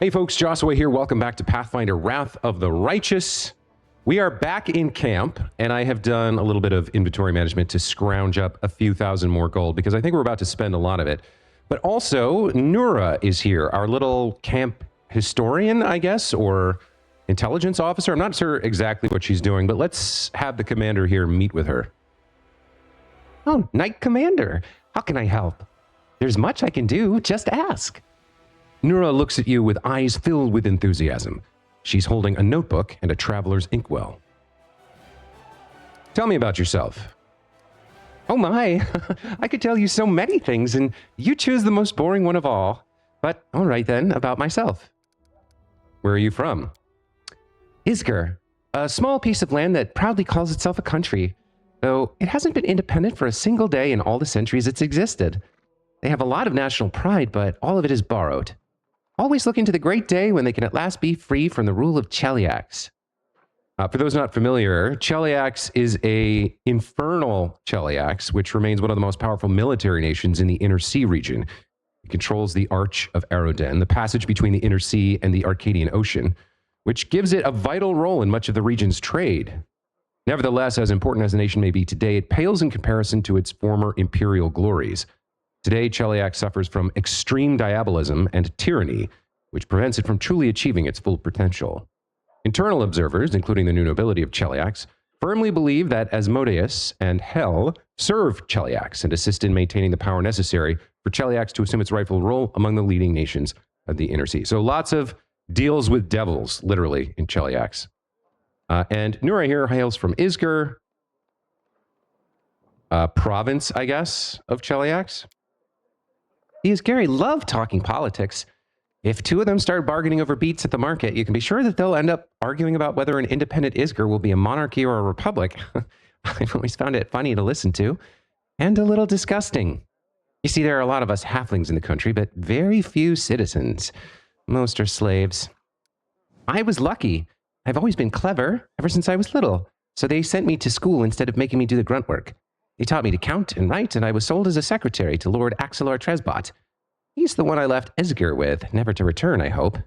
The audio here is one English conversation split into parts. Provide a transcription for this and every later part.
Hey folks, Joshua here. Welcome back to Pathfinder Wrath of the Righteous. We are back in camp, and I have done a little bit of inventory management to scrounge up a few thousand more gold because I think we're about to spend a lot of it. But also, Nura is here, our little camp historian, I guess, or intelligence officer. I'm not sure exactly what she's doing, but let's have the commander here meet with her. Oh, Knight Commander, how can I help? There's much I can do, just ask. Nura looks at you with eyes filled with enthusiasm. She's holding a notebook and a traveler's inkwell. Tell me about yourself. Oh my, I could tell you so many things, and you choose the most boring one of all. But all right then, about myself. Where are you from? Isger, a small piece of land that proudly calls itself a country, though it hasn't been independent for a single day in all the centuries it's existed. They have a lot of national pride, but all of it is borrowed. Always looking to the great day when they can at last be free from the rule of Cheliax. For those not familiar, Cheliax is a infernal Cheliax, which remains one of the most powerful military nations in the Inner Sea region. It controls the Arch of Aroden, the passage between the Inner Sea and the Arcadian Ocean, which gives it a vital role in much of the region's trade. Nevertheless, as important as the nation may be today, it pales in comparison to its former imperial glories. Today, Cheliax suffers from extreme diabolism and tyranny, which prevents it from truly achieving its full potential. Internal observers, including the new nobility of Cheliax, firmly believe that Asmodeus and Hell serve Cheliax and assist in maintaining the power necessary for Cheliax to assume its rightful role among the leading nations of the Inner Sea. So lots of deals with devils, literally, in Cheliax. And Nura here hails from Isger, province, I guess, of Cheliax. These Gary love talking politics. If two of them start bargaining over beats at the market, you can be sure that they'll end up arguing about whether an independent Isger will be a monarchy or a republic. I've always found it funny to listen to, and a little disgusting. You see, there are a lot of us halflings in the country, but very few citizens. Most are slaves. I was lucky. I've always been clever ever since I was little, so they sent me to school instead of making me do the grunt work. They taught me to count and write, and I was sold as a secretary to Lord Axelar Tresbot. He's the one I left Isger with, never to return, I hope.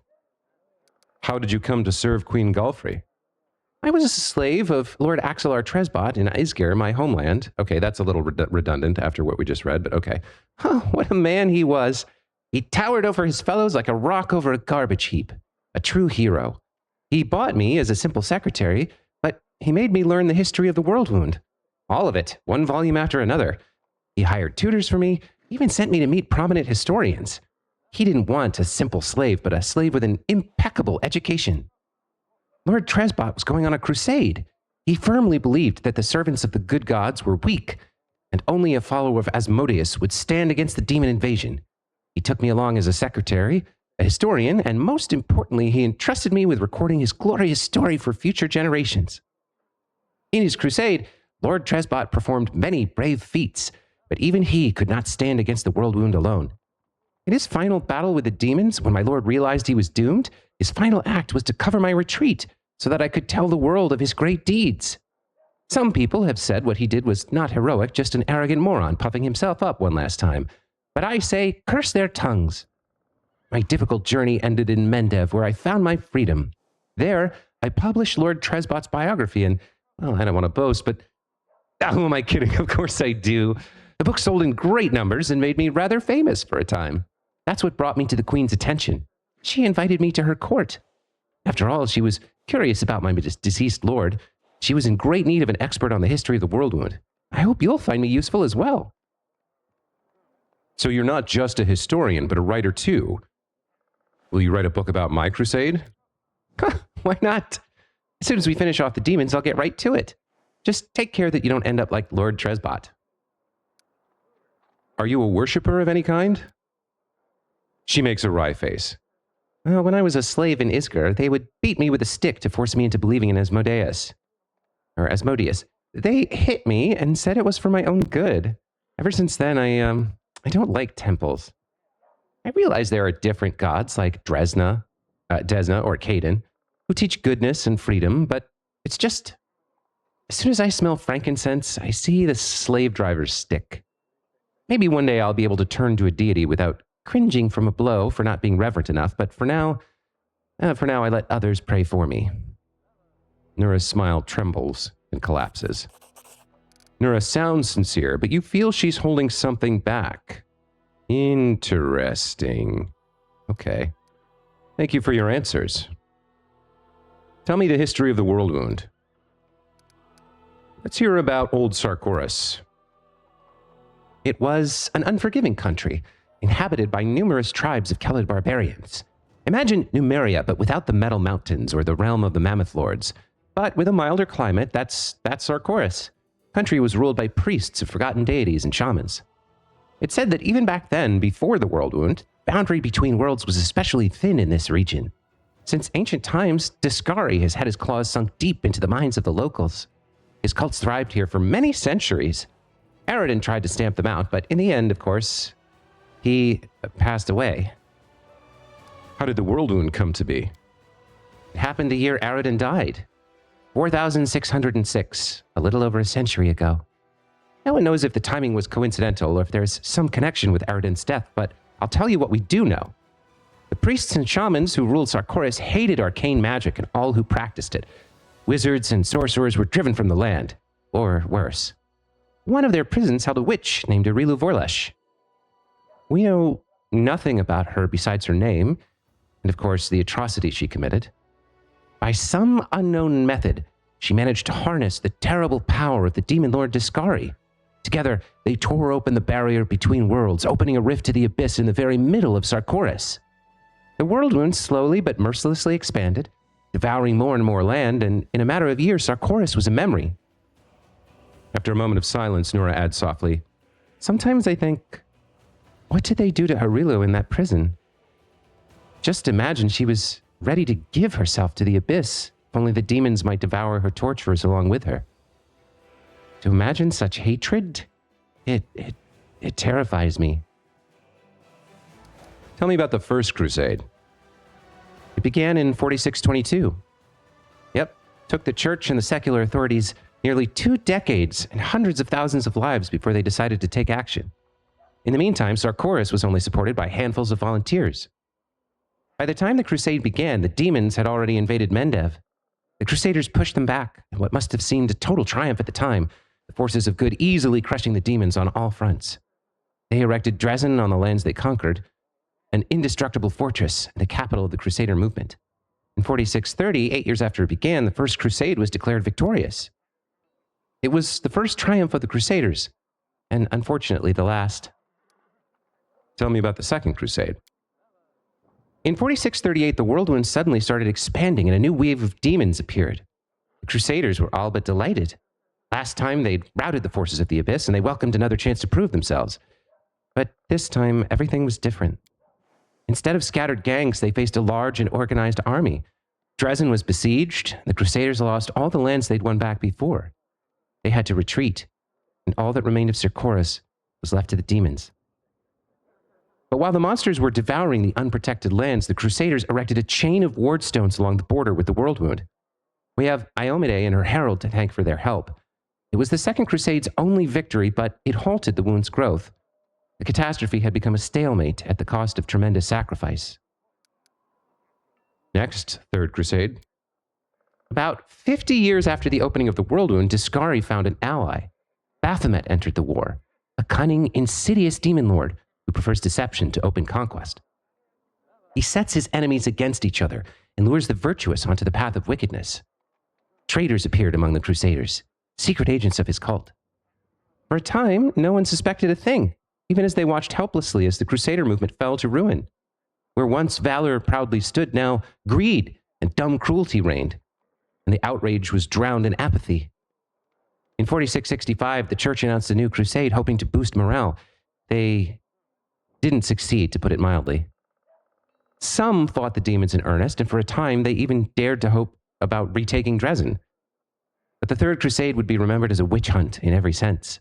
How did you come to serve Queen Galfrey? I was a slave of Lord Axelar Tresbot in Isger, my homeland. Okay, that's a little redundant after what we just read, but okay. Oh, what a man he was. He towered over his fellows like a rock over a garbage heap. A true hero. He bought me as a simple secretary, but he made me learn the history of the world wound. All of it, one volume after another. He hired tutors for me, even sent me to meet prominent historians. He didn't want a simple slave, but a slave with an impeccable education. Lord Tresbot was going on a crusade. He firmly believed that the servants of the good gods were weak, and only a follower of Asmodeus would stand against the demon invasion. He took me along as a secretary, a historian, and most importantly, he entrusted me with recording his glorious story for future generations. In his crusade, Lord Tresbot performed many brave feats, but even he could not stand against the world wound alone. In his final battle with the demons, when my lord realized he was doomed, his final act was to cover my retreat so that I could tell the world of his great deeds. Some people have said what he did was not heroic, just an arrogant moron puffing himself up one last time. But I say, curse their tongues. My difficult journey ended in Mendev, where I found my freedom. There, I published Lord Tresbot's biography, and, well, I don't want to boast, but who am I kidding? Of course I do. The book sold in great numbers and made me rather famous for a time. That's what brought me to the Queen's attention. She invited me to her court. After all, she was curious about my deceased lord. She was in great need of an expert on the history of the world wound. I hope you'll find me useful as well. So you're not just a historian, but a writer too. Will you write a book about my crusade? Why not? As soon as we finish off the demons, I'll get right to it. Just take care that you don't end up like Lord Tresbot. Are you a worshipper of any kind? She makes a wry face. Well, when I was a slave in Isger, they would beat me with a stick to force me into believing in Asmodeus. They hit me and said it was for my own good. Ever since then, I don't like temples. I realize there are different gods like Desna or Caden, who teach goodness and freedom, but it's just, as soon as I smell frankincense, I see the slave driver's stick. Maybe one day I'll be able to turn to a deity without cringing from a blow for not being reverent enough, but for now, For now, I let others pray for me. Nura's smile trembles and collapses. Nura sounds sincere, but you feel she's holding something back. Interesting. Okay. Thank you for your answers. Tell me the history of the world wound. Let's hear about old Sarkoris. It was an unforgiving country, inhabited by numerous tribes of Kelid barbarians. Imagine Numeria, but without the Metal Mountains or the realm of the Mammoth Lords. But with a milder climate, that's Sarkoris. Country was ruled by priests of forgotten deities and shamans. It's said that even back then, before the world wound, boundary between worlds was especially thin in this region. Since ancient times, Discari has had his claws sunk deep into the minds of the locals. His cults thrived here for many centuries. Aroden tried to stamp them out, but in the end, of course, he passed away. How did the world wound come to be? It happened the year Aroden died. 4606, a little over a century ago. No one knows if the timing was coincidental or if there's some connection with Aroden's death, but I'll tell you what we do know. The priests and shamans who ruled Sarkoris hated arcane magic and all who practiced it. Wizards and sorcerers were driven from the land, or worse. One of their prisons held a witch named Arilu Vorlesh. We know nothing about her besides her name, and of course the atrocity she committed. By some unknown method, she managed to harness the terrible power of the demon lord Discari. Together, they tore open the barrier between worlds, opening a rift to the abyss in the very middle of Sarkoris. The world wound slowly but mercilessly expanded, devouring more and more land, and in a matter of years, Sarkoris was a memory. After a moment of silence, Nura adds softly, Sometimes I think, what did they do to Harilu in that prison? Just imagine she was ready to give herself to the abyss, if only the demons might devour her torturers along with her. To imagine such hatred, it terrifies me. Tell me about the First Crusade. It began in 4622. Yep, took the church and the secular authorities nearly 2 decades and hundreds of thousands of lives before they decided to take action. In the meantime, Sarkoris was only supported by handfuls of volunteers. By the time the crusade began, the demons had already invaded Mendev. The crusaders pushed them back in what must have seemed a total triumph at the time, the forces of good easily crushing the demons on all fronts. They erected Dresden on the lands they conquered, an indestructible fortress and the capital of the Crusader movement. In 4630, 8 years after it began, the First Crusade was declared victorious. It was the first triumph of the Crusaders, and unfortunately the last. Tell me about the Second Crusade. In 4638, the whirlwind suddenly started expanding and a new wave of demons appeared. The Crusaders were all but delighted. Last time they'd routed the forces of the Abyss and they welcomed another chance to prove themselves. But this time, everything was different. Instead of scattered gangs, they faced a large and organized army. Dresden was besieged. The Crusaders lost all the lands they'd won back before. They had to retreat, and all that remained of Sarkoris was left to the demons. But while the monsters were devouring the unprotected lands, the Crusaders erected a chain of ward stones along the border with the world wound. We have Iomide and her herald to thank for their help. It was the Second Crusade's only victory, but it halted the wound's growth. The catastrophe had become a stalemate at the cost of tremendous sacrifice. Next, Third Crusade. About 50 years after the opening of the world wound, Discari found an ally. Baphomet entered the war, a cunning, insidious demon lord who prefers deception to open conquest. He sets his enemies against each other and lures the virtuous onto the path of wickedness. Traitors appeared among the Crusaders, secret agents of his cult. For a time, no one suspected a thing, even as they watched helplessly as the Crusader movement fell to ruin. Where once valor proudly stood, now greed and dumb cruelty reigned, and the outrage was drowned in apathy. In 4665, the church announced a new crusade, hoping to boost morale. They didn't succeed, to put it mildly. Some fought the demons in earnest, and for a time they even dared to hope about retaking Dresden. But the Third Crusade would be remembered as a witch hunt in every sense.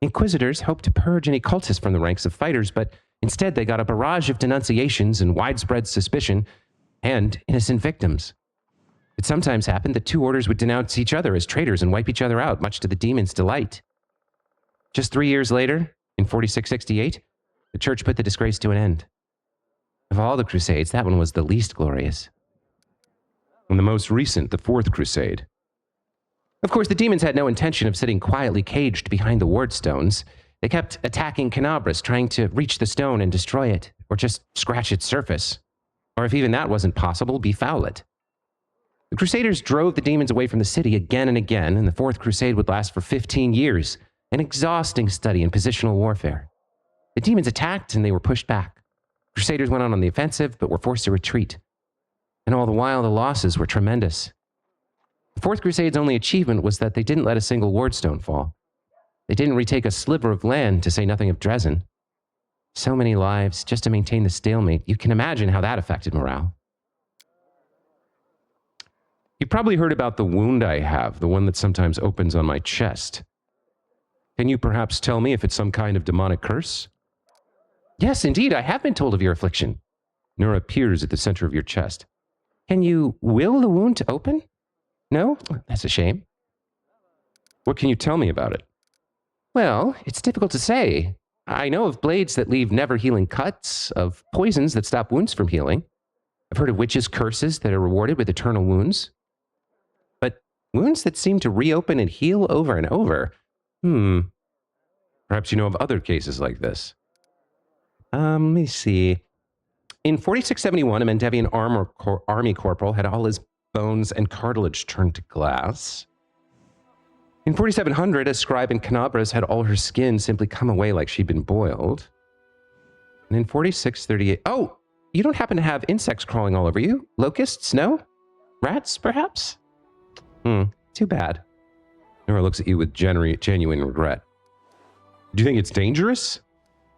Inquisitors hoped to purge any cultists from the ranks of fighters, but instead they got a barrage of denunciations and widespread suspicion and innocent victims. It sometimes happened that two orders would denounce each other as traitors and wipe each other out, much to the demons' delight. Just 3 years later, in 4668, the church put the disgrace to an end. Of all the crusades, that one was the least glorious. and the most recent, the Fourth Crusade. Of course, the demons had no intention of sitting quietly caged behind the ward stones. They kept attacking Canabras, trying to reach the stone and destroy it, or just scratch its surface. Or if even that wasn't possible, befoul it. The Crusaders drove the demons away from the city again and again, and the Fourth Crusade would last for 15 years, an exhausting study in positional warfare. The demons attacked, and they were pushed back. Crusaders went on the offensive, but were forced to retreat. And all the while, the losses were tremendous. The Fourth Crusade's only achievement was that they didn't let a single wardstone fall. They didn't retake a sliver of land, to say nothing of Dresden. So many lives just to maintain the stalemate. You can imagine how that affected morale. You probably heard about the wound I have, the one that sometimes opens on my chest. Can you perhaps tell me if it's some kind of demonic curse? Yes, indeed, I have been told of your affliction. Nura appears at the center of your chest. Can you will the wound to open? No? That's a shame. What can you tell me about it? Well, it's difficult to say. I know of blades that leave never-healing cuts, of poisons that stop wounds from healing. I've heard of witches' curses that are rewarded with eternal wounds. But wounds that seem to reopen and heal over and over. Perhaps you know of other cases like this. Let me see. In 4671, a Mendevian army corporal had all his bones and cartilage turned to glass. In 4700, a scribe in Canabras had all her skin simply come away like she'd been boiled. And in 4638... Oh, you don't happen to have insects crawling all over you? Locusts, no? Rats, perhaps? Too bad. Nora looks at you with genuine regret. Do you think it's dangerous?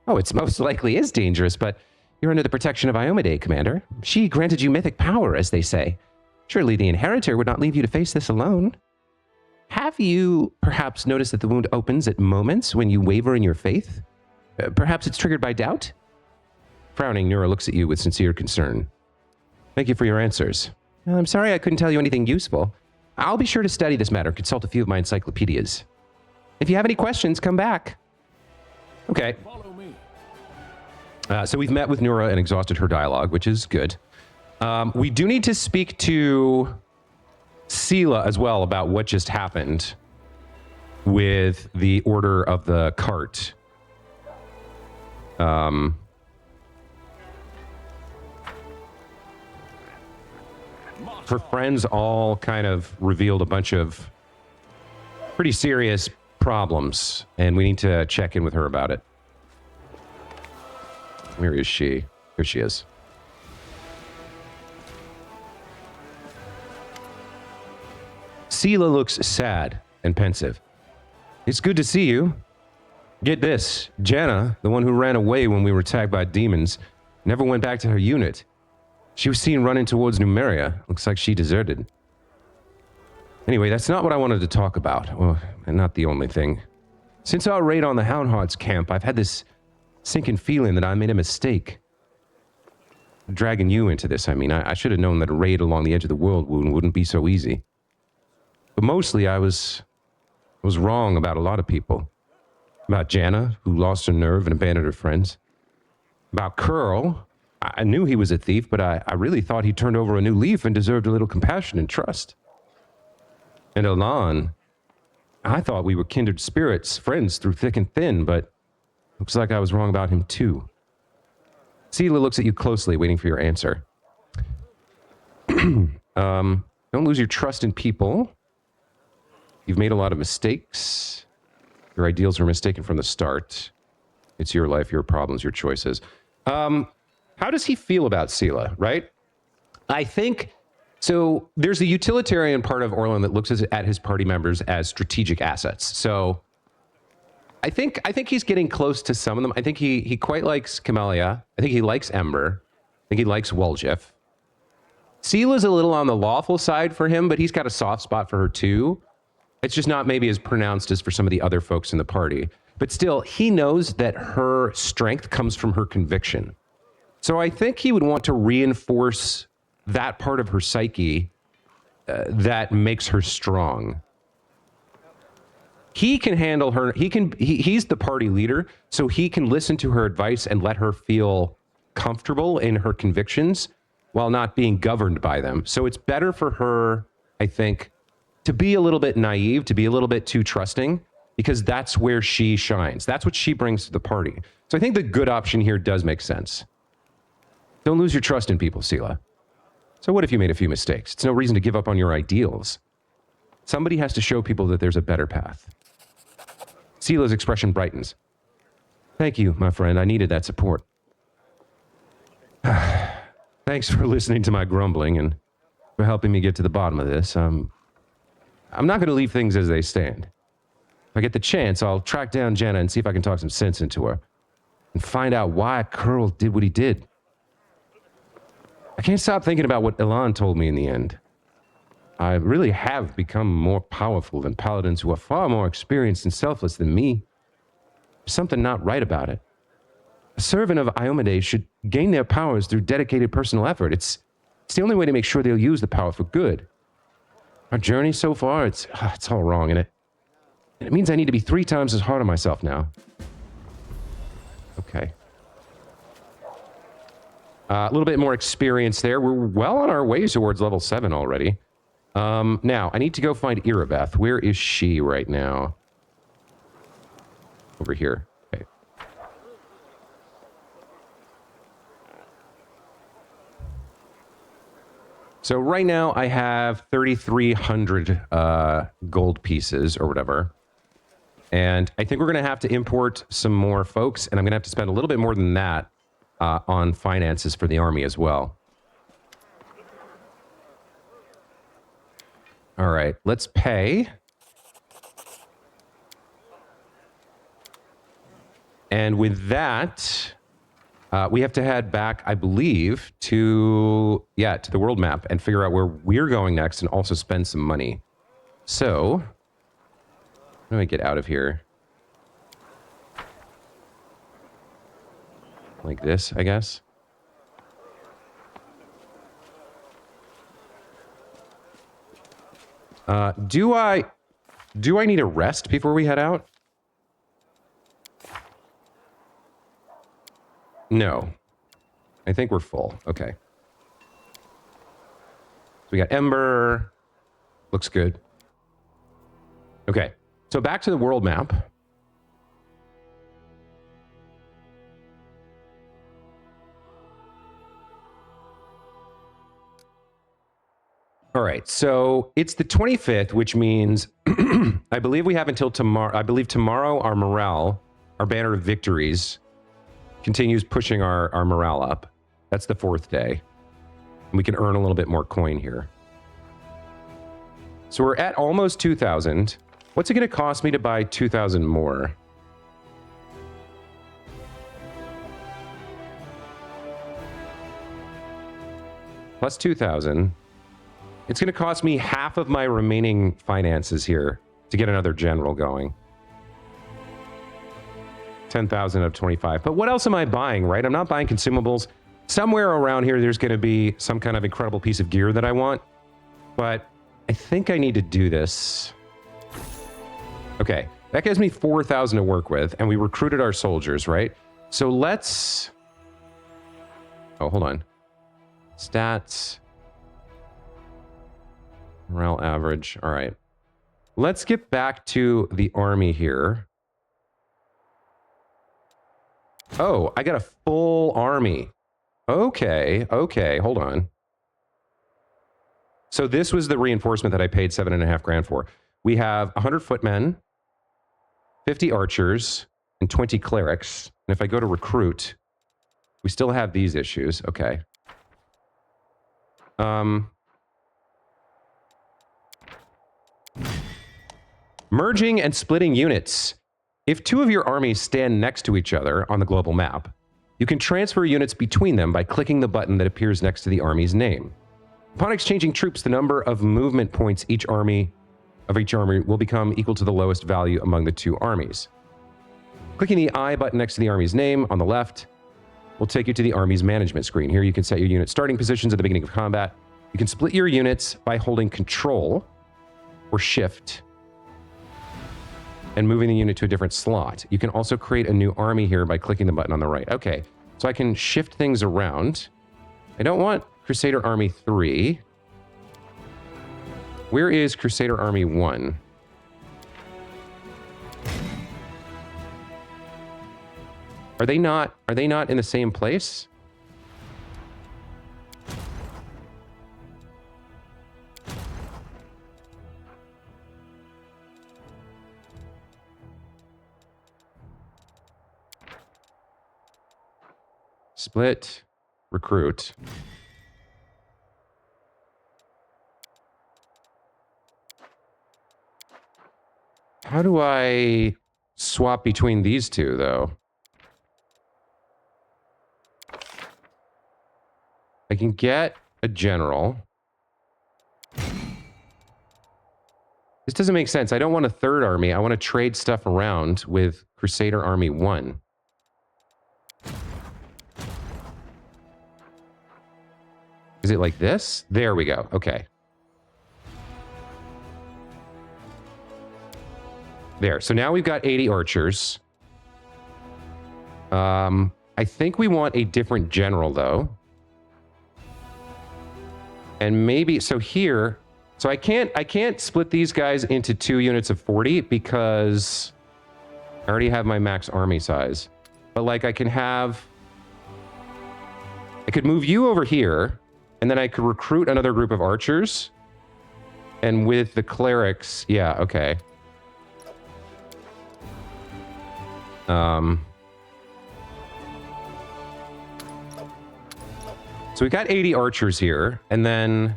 Oh, it most likely is dangerous, but you're under the protection of Iomade, Commander. She granted you mythic power, as they say. Surely the Inheritor would not leave you to face this alone. Have you perhaps noticed that the wound opens at moments when you waver in your faith? Perhaps it's triggered by doubt? Frowning, Nura looks at you with sincere concern. Thank you for your answers. I'm sorry I couldn't tell you anything useful. I'll be sure to study this matter, consult a few of my encyclopedias. If you have any questions, come back. Okay. Follow me. So we've met with Nura and exhausted her dialogue, which is good. We do need to speak to Sela as well about what just happened with the Order of the Cart. Her friends all kind of revealed a bunch of pretty serious problems, and we need to check in with her about it. Where is she? Here she is. Sela looks sad and pensive. It's good to see you. Get this, Janna, the one who ran away when we were attacked by demons, never went back to her unit. She was seen running towards Numeria. Looks like she deserted. Anyway, that's not what I wanted to talk about. Well, and not the only thing. Since our raid on the Houndhearts camp, I've had this sinking feeling that I made a mistake. Dragging you into this, I mean. I should have known that a raid along the edge of the world wouldn't be so easy. But mostly I was wrong about a lot of people. About Janna, who lost her nerve and abandoned her friends. About Curl. I knew he was a thief, but I really thought he turned over a new leaf and deserved a little compassion and trust. And Orlan, I thought we were kindred spirits, friends through thick and thin, but looks like I was wrong about him too. Sela looks at you closely, waiting for your answer. Don't lose your trust in people. You've made a lot of mistakes. Your ideals were mistaken from the start. It's your life, your problems, your choices. How does he feel about Sela, right? I think, so there's a utilitarian part of Orlan that looks at his party members as strategic assets. So I think he's getting close to some of them. I think he quite likes Camellia. I think he likes Ember. I think he likes Woljif. Sela's a little on the lawful side for him, but he's got a soft spot for her too. It's just not maybe as pronounced as for some of the other folks in the party. But still, he knows that her strength comes from her conviction. So I think he would want to reinforce that part of her psyche that makes her strong. He can handle her. He's the party leader, so he can listen to her advice and let her feel comfortable in her convictions. while not being governed by them. So it's better for her, I think, to be a little bit naive, to be a little bit too trusting, because that's where she shines. That's what she brings to the party. So I think the good option here does make sense. Don't lose your trust in people, Sela. So what if you made a few mistakes? It's no reason to give up on your ideals. Somebody has to show people that there's a better path. Sela's expression brightens. Thank you, my friend. I needed that support. Thanks for listening to my grumbling and for helping me get to the bottom of this. I'm not going to leave things as they stand. If I get the chance, I'll track down Jenna and see if I can talk some sense into her and find out why Curl did what he did. I can't stop thinking about what Orlan told me in the end. I really have become more powerful than paladins who are far more experienced and selfless than me. There's something not right about it. A servant of Iomedes should gain their powers through dedicated personal effort. It's the only way to make sure they'll use the power for good. Our journey so far, it's all wrong, and it means I need to be 3 times as hard on myself now. Okay. A little bit more experience there. We're well on our way towards level 7 already. Now, I need to go find Irabeth. Where is she right now? Over here. Okay. So right now I have 3,300 gold pieces or whatever. And I think we're going to have to import some more folks, and I'm going to have to spend a little bit more than that on finances for the army as well. All right, let's pay. And with that, we have to head back, I believe, to the world map and figure out where we're going next and also spend some money. So, how do I get out of here? Like this, I guess. Do I need a rest before we head out? No. I think we're full. Okay. So we got Ember. Looks good. Okay. So back to the world map. All right, so it's the 25th, which means I believe we have until tomorrow. I believe tomorrow our morale, our banner of victories, continues pushing our morale up. That's the 4th day. And we can earn a little bit more coin here. So we're at almost 2,000. What's it going to cost me to buy 2,000 more? Plus 2,000. It's going to cost me half of my remaining finances here to get another general going. 10,000 of 25. But what else am I buying, right? I'm not buying consumables. Somewhere around here, there's going to be some kind of incredible piece of gear that I want. But I think I need to do this. Okay, that gives me 4,000 to work with, and we recruited our soldiers, right? So let's... Oh, hold on. Stats... Morale average. All right. Let's get back to the army here. Oh, I got a full army. Okay. Okay. Hold on. So this was the reinforcement that I paid 7.5 grand for. We have 100 footmen, 50 archers, and 20 clerics. And if I go to recruit, we still have these issues. Okay. Merging and splitting units. If 2 of your armies stand next to each other on the global map, you can transfer units between them by clicking the button that appears next to the army's name. Upon exchanging troops, the number of movement points of each army will become equal to the lowest value among the 2 armies. Clicking the I button next to the army's name on the left will take you to the army's management screen. Here you can set your unit starting positions at the beginning of combat. You can split your units by holding Control or Shift and moving the unit to a different slot. You can also create a new army here by clicking the button on the right. Okay, so I can shift things around. I don't want Crusader Army 3. Where is Crusader Army 1? Are they not in the same place? Split, recruit. How do I swap between these two, though? I can get a general. This doesn't make sense. I don't want a third army. I want to trade stuff around with Crusader Army 1. Is it like this? There we go. Okay. There. So now we've got 80 archers. I think we want a different general, though. And maybe... So here... So I can't split these guys into 2 units of 40 because I already have my max army size. But like I can have... I could move you over here, and then I could recruit another group of archers. And with the clerics... Yeah, okay. So we got 80 archers here, and then...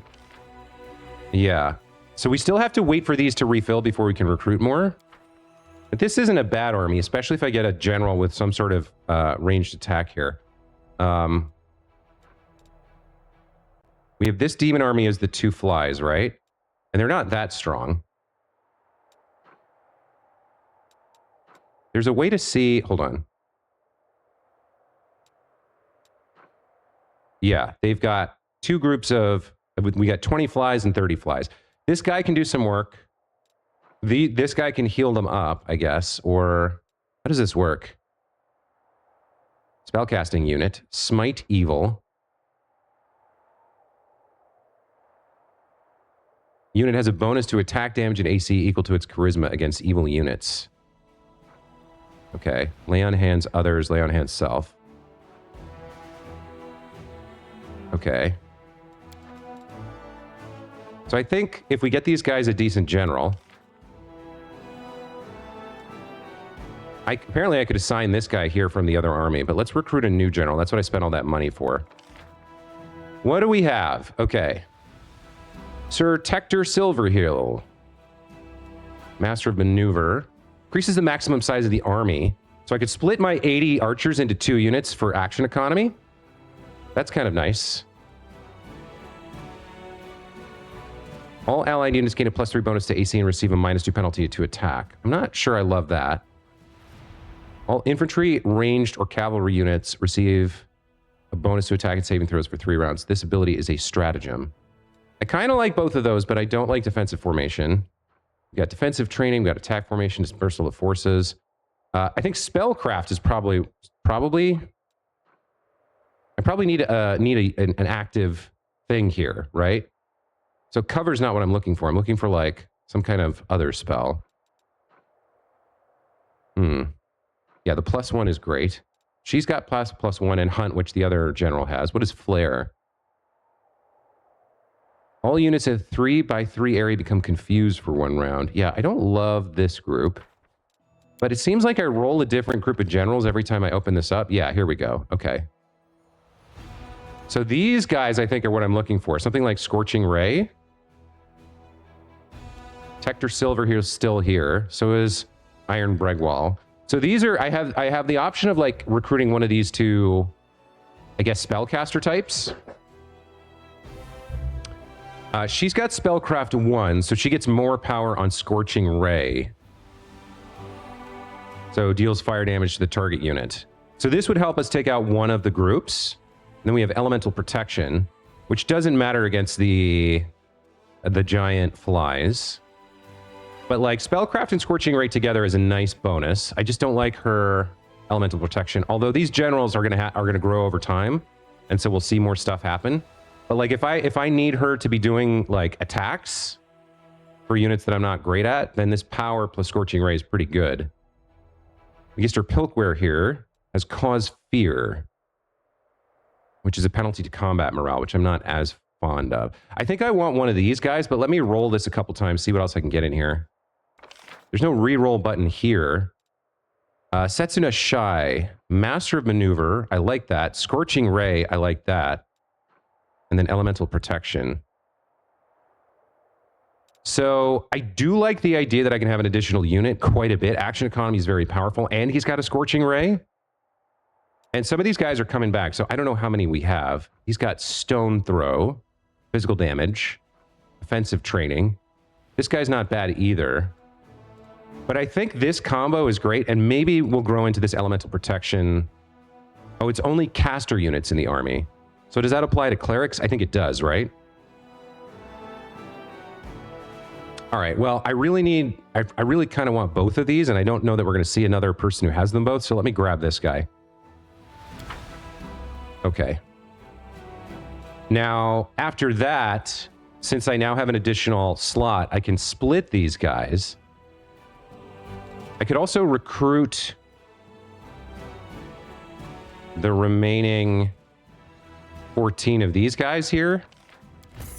Yeah. So we still have to wait for these to refill before we can recruit more. But this isn't a bad army, especially if I get a general with some sort of ranged attack here. We have this demon army as the 2 flies, right? And they're not that strong. There's a way to see... Hold on. Yeah, they've got 2 groups of... We got 20 flies and 30 flies. This guy can do some work. This guy can heal them up, I guess. Or how does this work? Spellcasting unit. Smite evil. Unit has a bonus to attack damage and AC equal to its charisma against evil units. Okay. Lay on hands others. Lay on hands self. Okay. So I think if we get these guys a decent general... Apparently I could assign this guy here from the other army, but let's recruit a new general. That's what I spent all that money for. What do we have? Okay. Sir Tector Silverhill. Master of Maneuver. Increases the maximum size of the army. So I could split my 80 archers into 2 units for action economy. That's kind of nice. All allied units gain a +3 bonus to AC and receive a -2 penalty to attack. I'm not sure I love that. All infantry, ranged, or cavalry units receive a bonus to attack and saving throws for 3 rounds. This ability is a stratagem. I kind of like both of those, but I don't like defensive formation. We got defensive training, we got attack formation, dispersal of forces. I think spellcraft is probably. I probably need an active thing here, right? So cover's not what I'm looking for. I'm looking for like some kind of other spell. Yeah, the +1 is great. She's got +1 and hunt, which the other general has. What is flare? All units in a 3x3 area become confused for 1 round. Yeah, I don't love this group. But it seems like I roll a different group of generals every time I open this up. Yeah, here we go. Okay. So these guys, I think, are what I'm looking for. Something like Scorching Ray. Tector Silver here is still here. So is Iron Bregwall. So these are... I have the option of like recruiting one of these 2, I guess, spellcaster types. She's got Spellcraft 1, so she gets more power on Scorching Ray. So deals fire damage to the target unit. So this would help us take out one of the groups. And then we have Elemental Protection, which doesn't matter against the giant flies. But like Spellcraft and Scorching Ray together is a nice bonus. I just don't like her Elemental Protection. Although these generals are gonna grow over time, and so we'll see more stuff happen. But like if I need her to be doing like attacks for units that I'm not great at, then this power plus Scorching Ray is pretty good. Magister Pilkware here has Cause Fear, which is a penalty to combat morale, which I'm not as fond of. I think I want one of these guys, but let me roll this a couple times, see what else I can get in here. There's no reroll button here. Setsuna Shy, Master of Maneuver, I like that. Scorching Ray, I like that. And then Elemental Protection. So I do like the idea that I can have an additional unit quite a bit. Action Economy is very powerful, and he's got a Scorching Ray. And some of these guys are coming back, so I don't know how many we have. He's got Stone Throw, Physical Damage, Offensive Training. This guy's not bad either. But I think this combo is great, and maybe we'll grow into this Elemental Protection. Oh, it's only caster units in the army. So does that apply to clerics? I think it does, right? All right, well, I really kind of want both of these, and I don't know that we're going to see another person who has them both, so let me grab this guy. Okay. Now, after that, since I now have an additional slot, I can split these guys. I could also recruit the remaining 14 of these guys here,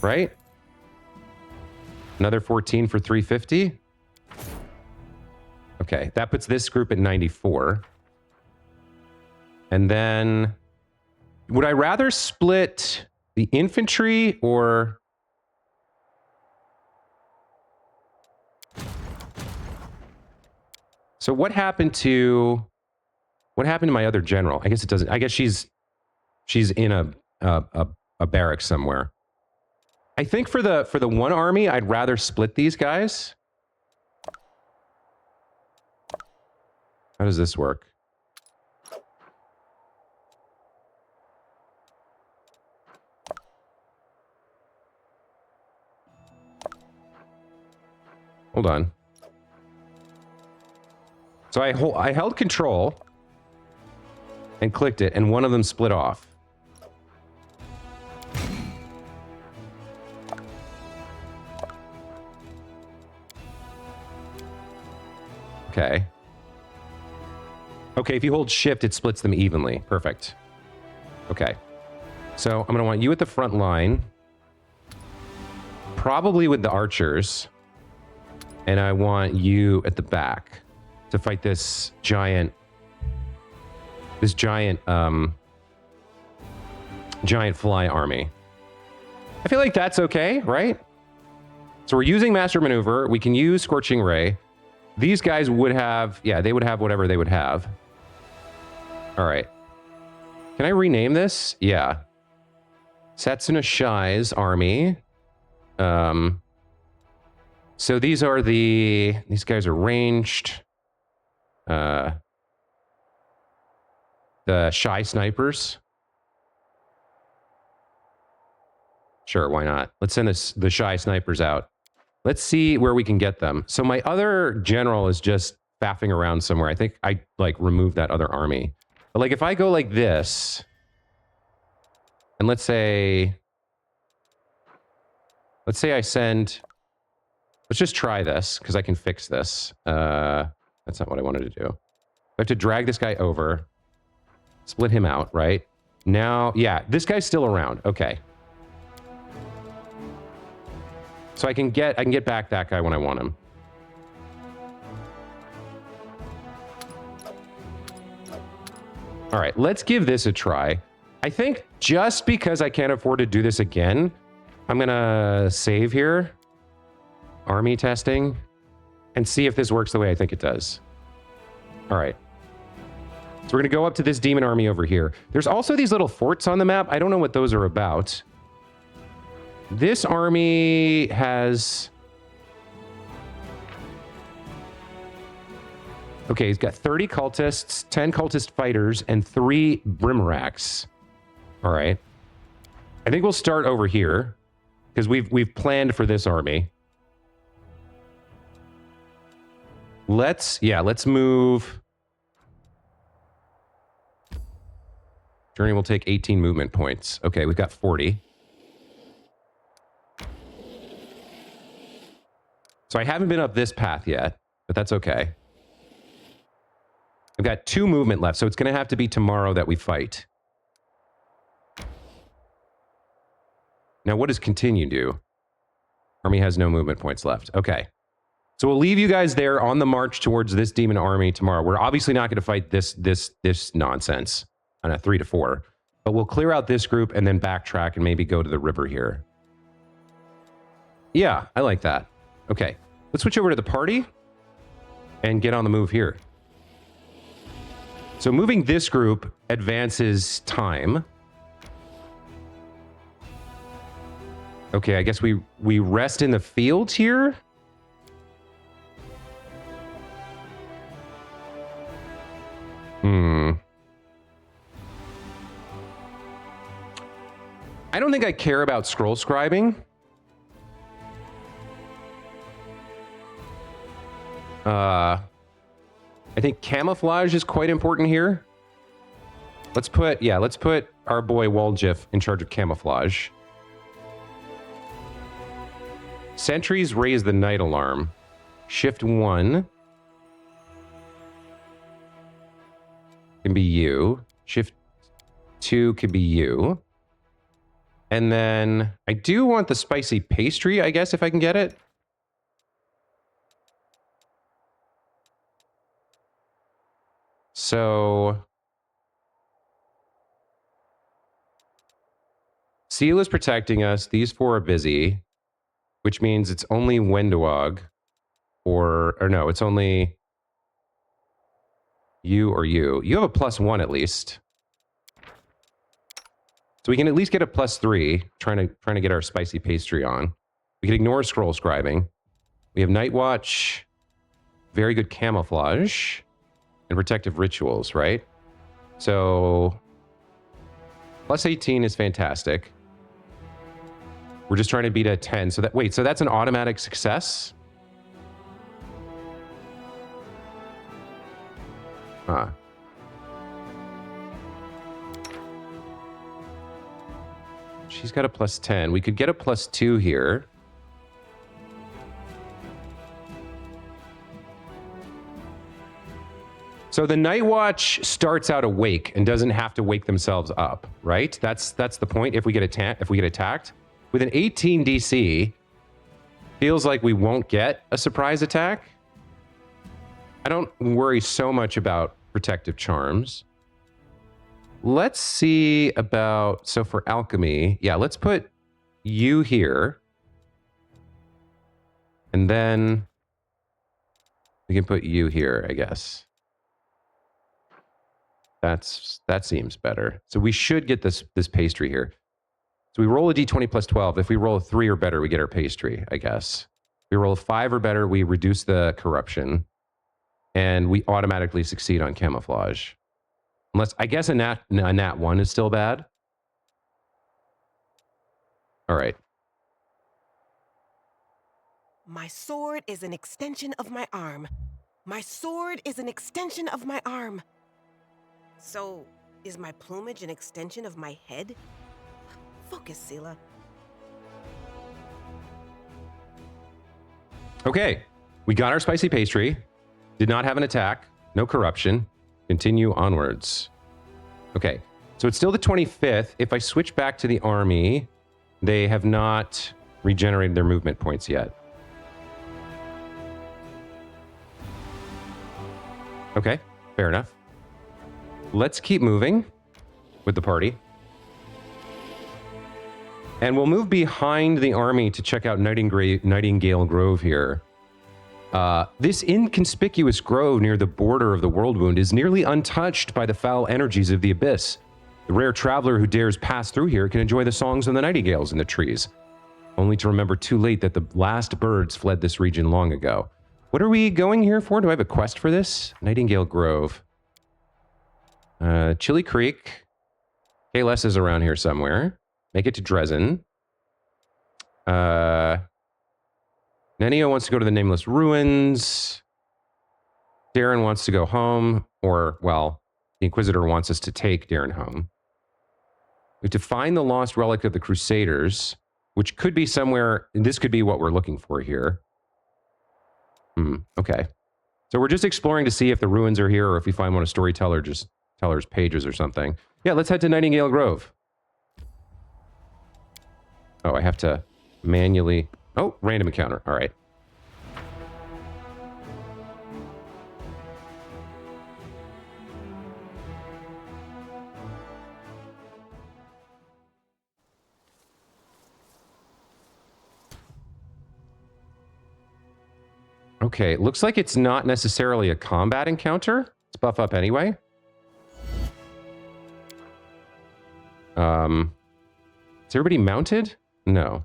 right? Another 14 for 350. Okay, that puts this group at 94. And then, would I rather split the infantry or... So what happened to my other general? I guess it doesn't. I guess she's in a barrack somewhere. I think for the one army, I'd rather split these guys. How does this work? Hold on. So I held control and clicked it, and one of them split off. Okay. Okay, if you hold shift, it splits them evenly. Perfect. Okay. So I'm going to want you at the front line. Probably with the archers. And I want you at the back to fight this giant fly army. I feel like that's okay, right? So we're using Master Maneuver. We can use Scorching Ray. These guys would have, yeah, they would have whatever they would have. All right. Can I rename this? Yeah. Setsuna Shy's army. So these guys are ranged. The Shy snipers. Sure, why not? Let's send the Shy snipers out. Let's see where we can get them. So my other general is just faffing around somewhere. I think I removed that other army. But if I go like this, and let's say I send. Let's just try this, because I can fix this. That's not what I wanted to do. I have to drag this guy over. Split him out, right? Now, yeah, this guy's still around. Okay. So I can get back that guy when I want him. All right, let's give this a try. I think just because I can't afford to do this again, I'm going to save here. Army testing, and see if this works the way I think it does. All right. So we're going to go up to this demon army over here. There's also these little forts on the map. I don't know what those are about. This army has... Okay, he's got 30 cultists, 10 cultist fighters, and 3 brimracks. All right. I think we'll start over here, because we've planned for this army. Let's move. Journey will take 18 movement points. Okay, we've got 40. So I haven't been up this path yet, but that's okay. I've got 2 movement left, so it's going to have to be tomorrow that we fight. Now, what does continue do? Army has no movement points left. Okay. So we'll leave you guys there on the march towards this demon army tomorrow. We're obviously not going to fight this nonsense on a 3 to 4, but we'll clear out this group and then backtrack and maybe go to the river here. Yeah, I like that. Okay, let's switch over to the party and get on the move here. So moving this group advances time. Okay, I guess we rest in the field here. I don't think I care about scroll scribing. I think camouflage is quite important here. Let's put our boy Waljif in charge of camouflage. Sentries raise the night alarm. Shift 1 can be you. Shift 2 could be you. And then I do want the spicy pastry, I guess, if I can get it. So Seal is protecting us. These 4 are busy, which means it's only Wenduog or no, it's only you or you. You have a +1 at least. So we can at least get a +3, trying to get our spicy pastry on. We can ignore scroll scribing. We have Night Watch, very good camouflage, and protective rituals, right? So +18 is fantastic. We're just trying to beat a 10. So so that's an automatic success? Huh. She's got a +10. We could get a +2 here. So the Night Watch starts out awake and doesn't have to wake themselves up, right? That's the point. If we get attacked with an 18 DC, feels like we won't get a surprise attack. I don't worry so much about protective charms. Let's see about, so for alchemy, yeah, let's put you here. And then we can put you here, I guess. That seems better. So we should get this pastry here. So we roll a d20 plus 12. If we roll a 3 or better, we get our pastry, I guess. If we roll a 5 or better, we reduce the corruption. And we automatically succeed on camouflage. Unless, I guess a nat 1 is still bad. All right. My sword is an extension of my arm. My sword is an extension of my arm. So, is my plumage an extension of my head? Focus, Sela. Okay. We got our spicy pastry. Did not have an attack. No corruption. Continue onwards. Okay. So it's still the 25th. If I switch back to the army, they have not regenerated their movement points yet. Okay. Fair enough. Let's keep moving with the party. And we'll move behind the army to check out Nightingale Grove here. This inconspicuous grove near the border of the World Wound is nearly untouched by the foul energies of the abyss. The rare traveler who dares pass through here can enjoy the songs of the nightingales in the trees, only to remember too late that the last birds fled this region long ago. What are we going here for? Do I have a quest for this? Nightingale Grove. Chili Creek. Kales is around here somewhere. Make it to Dresden. Nenio wants to go to the Nameless Ruins. Darren wants to go home. Or, well, the Inquisitor wants us to take Darren home. We have to find the lost relic of the Crusaders, which could be somewhere, and this could be what we're looking for here. Okay. So we're just exploring to see if the ruins are here or if we find one of storyteller's pages or something. Yeah, let's head to Nightingale Grove. Oh, I have to manually... Oh, random encounter. All right. Okay, looks like it's not necessarily a combat encounter. Let's buff up anyway. Is everybody mounted? No.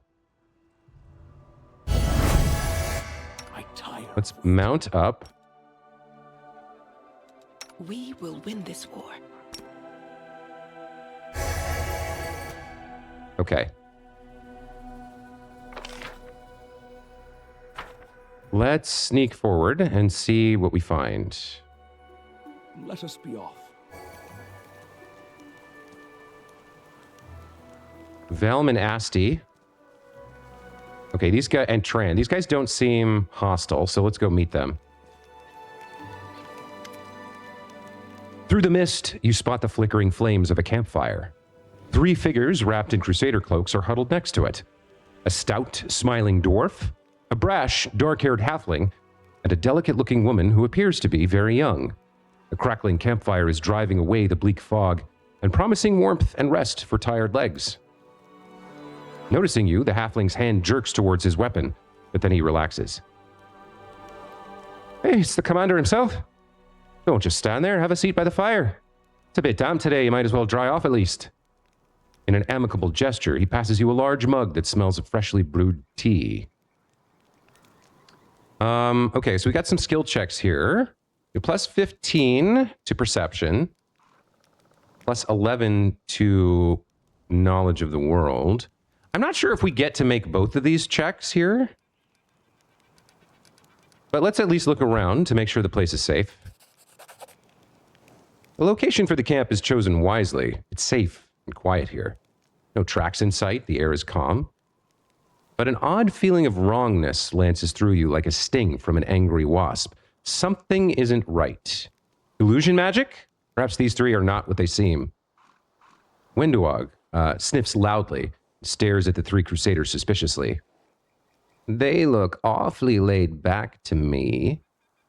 Let's mount up. We will win this war. Okay. Let's sneak forward and see what we find. Let us be off. Velm and Asti. Okay, these guys, and Tran. These guys don't seem hostile, so let's go meet them. Through the mist, you spot the flickering flames of a campfire. 3 figures wrapped in crusader cloaks are huddled next to it. A stout, smiling dwarf, a brash, dark-haired halfling, and a delicate-looking woman who appears to be very young. The crackling campfire is driving away the bleak fog and promising warmth and rest for tired legs. Noticing you, the halfling's hand jerks towards his weapon, but then he relaxes. Hey, it's the commander himself. Don't just stand there, have a seat by the fire. It's a bit damp today, you might as well dry off at least. In an amicable gesture, he passes you a large mug that smells of freshly brewed tea. Okay, so we got some skill checks here. You're plus 15 to perception, plus 11 to knowledge of the world. I'm not sure if we get to make both of these checks here, but let's at least look around to make sure the place is safe. The location for the camp is chosen wisely. It's safe and quiet here. No tracks in sight, the air is calm. But an odd feeling of wrongness lances through you like a sting from an angry wasp. Something isn't right. Illusion magic? Perhaps these 3 are not what they seem. Windowog sniffs loudly, stares at the 3 crusaders suspiciously. They look awfully laid back to me,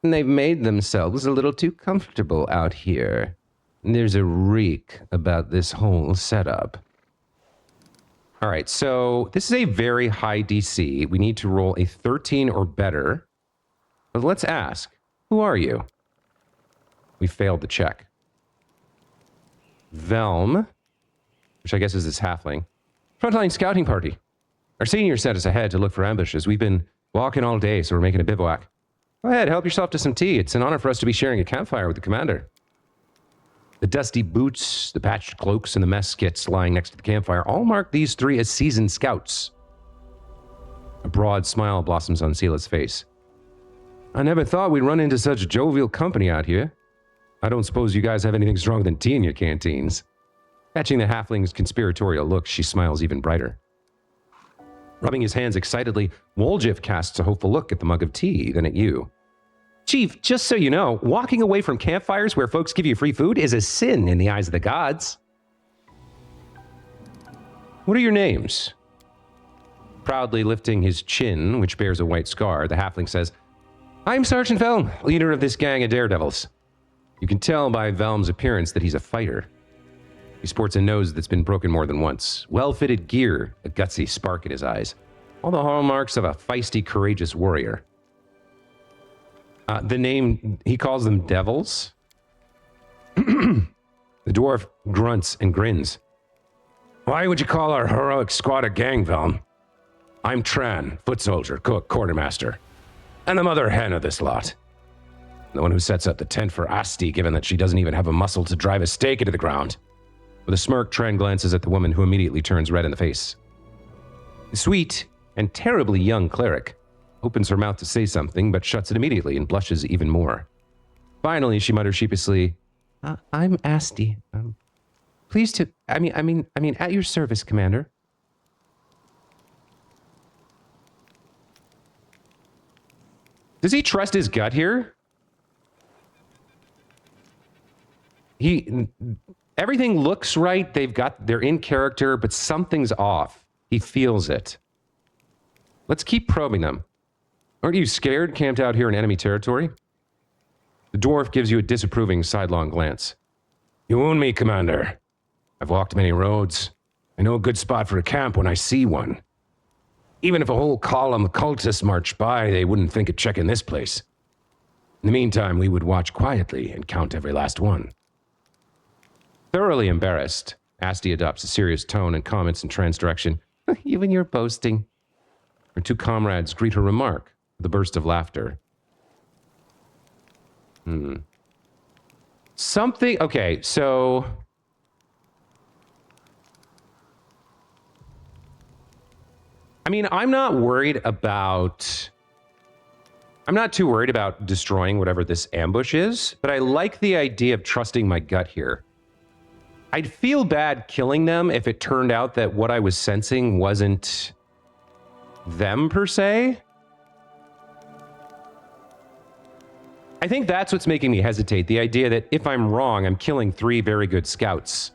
and they've made themselves a little too comfortable out here. There's a reek about this whole setup. All right, so this is a very high DC. We need to roll a 13 or better. But let's ask, who are you? We failed the check. Velm, which I guess is this halfling. Frontline scouting party. Our senior sent us ahead to look for ambushes. We've been walking all day, so we're making a bivouac. Go ahead, help yourself to some tea. It's an honor for us to be sharing a campfire with the commander. The dusty boots, the patched cloaks, and the mess kits lying next to the campfire all mark these 3 as seasoned scouts. A broad smile blossoms on Sela's face. I never thought we'd run into such jovial company out here. I don't suppose you guys have anything stronger than tea in your canteens. Catching the halfling's conspiratorial look, she smiles even brighter. Rubbing his hands excitedly, Woljif casts a hopeful look at the mug of tea, then at you. Chief, just so you know, walking away from campfires where folks give you free food is a sin in the eyes of the gods. What are your names? Proudly lifting his chin, which bears a white scar, the halfling says, I'm Sergeant Velm, leader of this gang of daredevils. You can tell by Velm's appearance that he's a fighter. He sports a nose that's been broken more than once, well-fitted gear, a gutsy spark in his eyes, all the hallmarks of a feisty, courageous warrior. The name, he calls them devils. The dwarf grunts and grins. Why would you call our heroic squad a gang, Velm? I'm Tran, foot soldier, cook, quartermaster, and the mother hen of this lot. The one who sets up the tent for Asti, given that she doesn't even have a muscle to drive a stake into the ground. With a smirk, Tran glances at the woman, who immediately turns red in the face. The sweet and terribly young cleric opens her mouth to say something, but shuts it immediately and blushes even more. Finally, she mutters sheepishly, I'm Asti. Pleased to, I mean, at your service, Commander. Does he trust his gut here? Everything looks right. They're in character, but something's off. He feels it. Let's keep probing them. Aren't you scared, camped out here in enemy territory? The dwarf gives you a disapproving sidelong glance. You wound me, Commander. I've walked many roads. I know a good spot for a camp when I see one. Even if a whole column of cultists marched by, they wouldn't think of checking this place. In the meantime, we would watch quietly and count every last one. Thoroughly embarrassed, Asti adopts a serious tone and comments in Tran's direction. Even you're boasting. Her two comrades greet her remark with a burst of laughter. Something... Okay, so... I mean, I'm not too worried about destroying whatever this ambush is, but I like the idea of trusting my gut here. I'd feel bad killing them if it turned out that what I was sensing wasn't them per se. I think that's what's making me hesitate. The idea that if I'm wrong, I'm killing 3 very good scouts.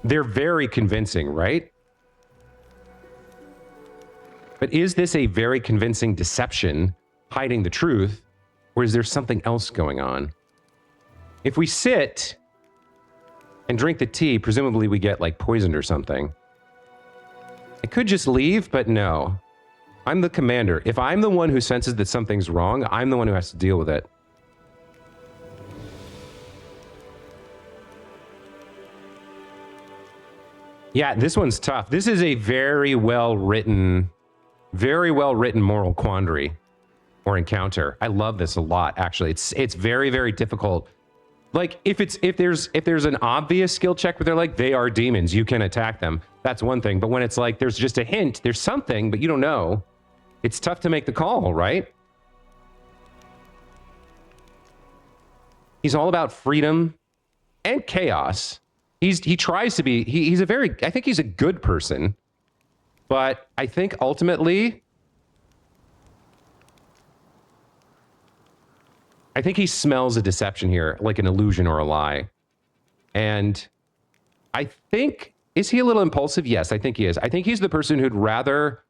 They're very convincing, right? But is this a very convincing deception hiding the truth, or is there something else going on? If we sit and drink the tea, presumably we get like poisoned or something. I could just leave, but no. I'm the commander. If I'm the one who senses that something's wrong, I'm the one who has to deal with it. Yeah, this one's tough. This is a very well written moral quandary or encounter. I love this a lot, actually. It's very, very difficult. Like if there's an obvious skill check where they're like, they are demons, you can attack them. That's one thing. But when it's like there's just a hint, there's something, but you don't know, it's tough to make the call, right? He's all about freedom and chaos. He tries to be, I think he's a good person, but I think ultimately, I think he smells a deception here, like an illusion or a lie. And I think, is he a little impulsive? Yes, I think he is. I think he's the person who'd rather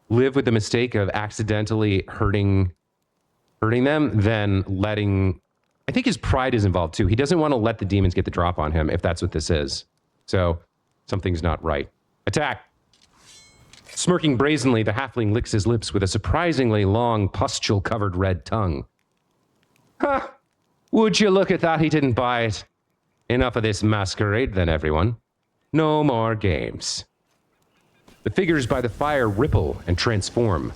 live with the mistake of accidentally hurting them than letting... I think his pride is involved too. He doesn't want to let the demons get the drop on him, if that's what this is. So, something's not right. Attack! Smirking brazenly, the halfling licks his lips with a surprisingly long, pustule-covered red tongue. Ha! Would you look at that, he didn't buy it. Enough of this masquerade then, everyone. No more games. The figures by the fire ripple and transform.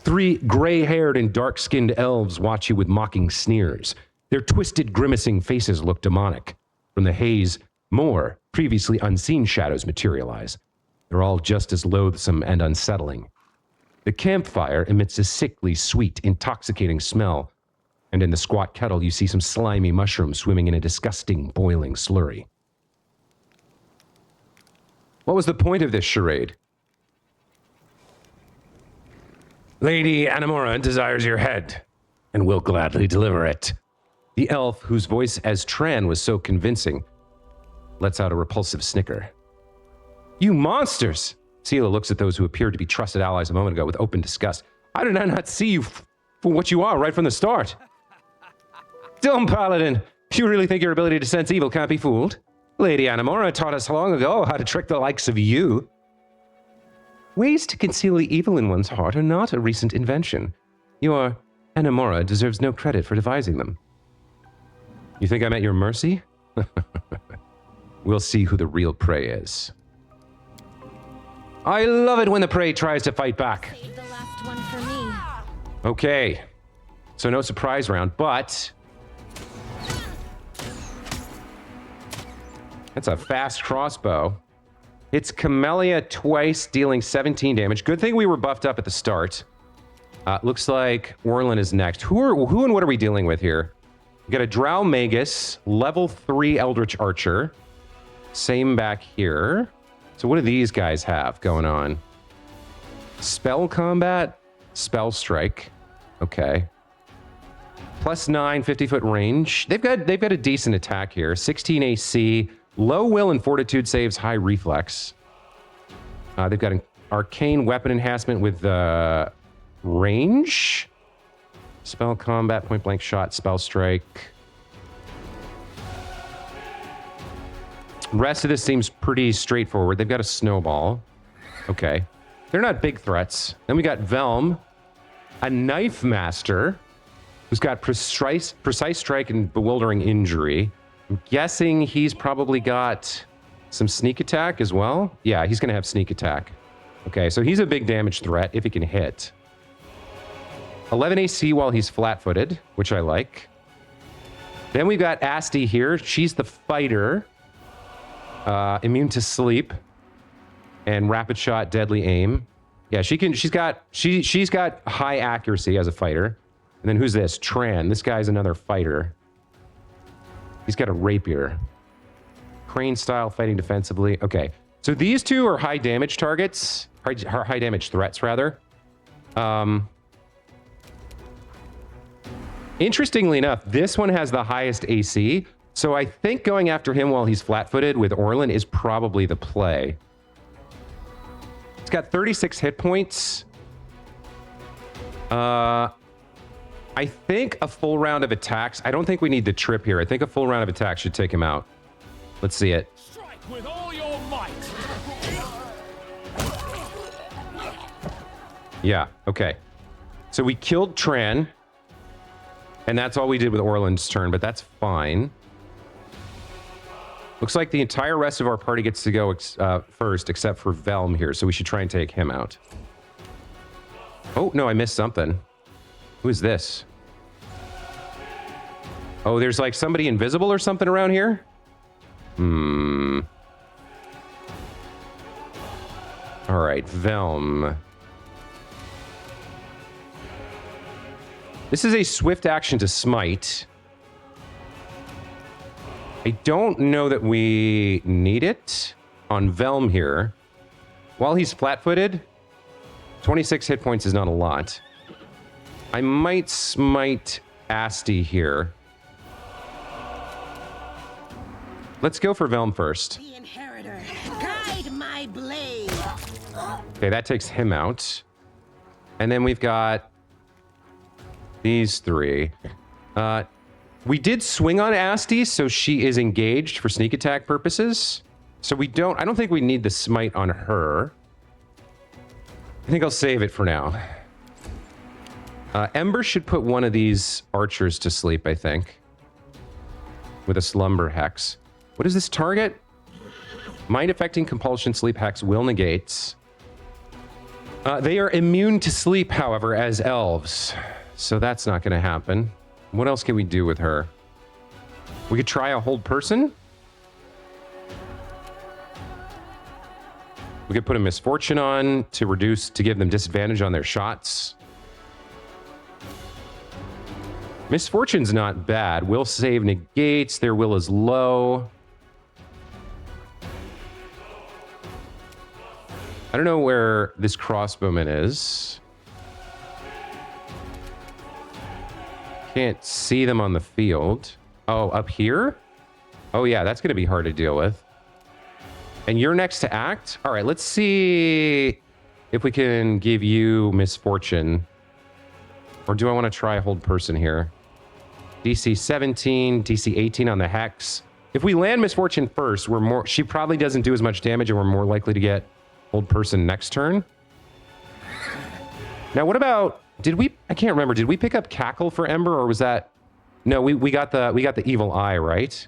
3 gray-haired and dark-skinned elves watch you with mocking sneers. Their twisted, grimacing faces look demonic. From the haze, more previously unseen shadows materialize. They're all just as loathsome and unsettling. The campfire emits a sickly, sweet, intoxicating smell, and in the squat kettle you see some slimy mushrooms swimming in a disgusting, boiling slurry. What was the point of this charade? Lady Anamora desires your head, and will gladly deliver it. The elf, whose voice as Tran was so convincing, lets out a repulsive snicker. You monsters! Sela looks at those who appeared to be trusted allies a moment ago with open disgust. How did I not see you for what you are right from the start? Dumb paladin! You really think your ability to sense evil can't be fooled? Lady Anamora taught us long ago how to trick the likes of you. Ways to conceal the evil in one's heart are not a recent invention. Your Anamora deserves no credit for devising them. You think I'm at your mercy? We'll see who the real prey is. I love it when the prey tries to fight back. Save the last one for me. Okay. So no surprise round, but... That's a fast crossbow. It's Camellia twice, dealing 17 damage. Good thing we were buffed up at the start. Looks like Orlan is next. Who and what are we dealing with here? We got a Drow Magus, level 3 Eldritch Archer. Same back here. So what do these guys have going on? Spell combat? Spell Strike. Okay. +9, 50-foot range. They've got a decent attack here. 16 AC, low will and fortitude saves, high reflex. They've got an arcane weapon enhancement with range. Spell combat, point blank shot, spell strike. Rest of this seems pretty straightforward. They've got a snowball. Okay. They're not big threats. Then we got Velm, a knife master, who's got precise strike and bewildering injury. I'm guessing he's probably got some sneak attack as well. Yeah, he's going to have sneak attack. Okay, so he's a big damage threat if he can hit. 11 AC while he's flat-footed, which I like. Then we've got Asti here. She's the fighter. Immune to sleep. And rapid shot, deadly aim. Yeah, she's got high accuracy as a fighter. And then who's this? Tran. This guy's another fighter. He's got a rapier. Crane style, fighting defensively. Okay. So these two are high damage targets. High damage threats, rather. Interestingly enough, this one has the highest AC. So I think going after him while he's flat-footed with Orlan is probably the play. He's got 36 hit points. I think a full round of attacks. I don't think we need the trip here. I think a full round of attacks should take him out. Let's see it. Strike with all your might. Yeah, okay. So we killed Tran. And that's all we did with Orlan's turn, but that's fine. Looks like the entire rest of our party gets to go first, except for Velm here, so we should try and take him out. Oh, no, I missed something. Who is this? Oh, there's like somebody invisible or something around here? All right, Velm. This is a swift action to smite. I don't know that we need it on Velm here. While he's flat-footed, 26 hit points is not a lot. I might smite Asti here. Let's go for Velm first. The inheritor, guide my blade. Okay, that takes him out. And then we've got these three. We did swing on Asti, so she is engaged for sneak attack purposes. So I don't think we need the smite on her. I think I'll save it for now. Ember should put one of these archers to sleep, I think. With a slumber hex. What is this target? Mind affecting compulsion sleep hex will negates. They are immune to sleep, however, as elves. So that's not going to happen. What else can we do with her? We could try a hold person. We could put a misfortune on to give them disadvantage on their shots. Misfortune's not bad. Will save negates. Their will is low. I don't know where this crossbowman is. Can't see them on the field. Oh, up here? Oh yeah, that's going to be hard to deal with. And you're next to act? All right, let's see if we can give you misfortune. Or do I want to try hold person here? DC 17, DC 18 on the hex. If we land misfortune first, she probably doesn't do as much damage and we're more likely to get hold person next turn. Now, what about, I can't remember, did we pick up Cackle for Ember or was that, no, we got the evil eye, right?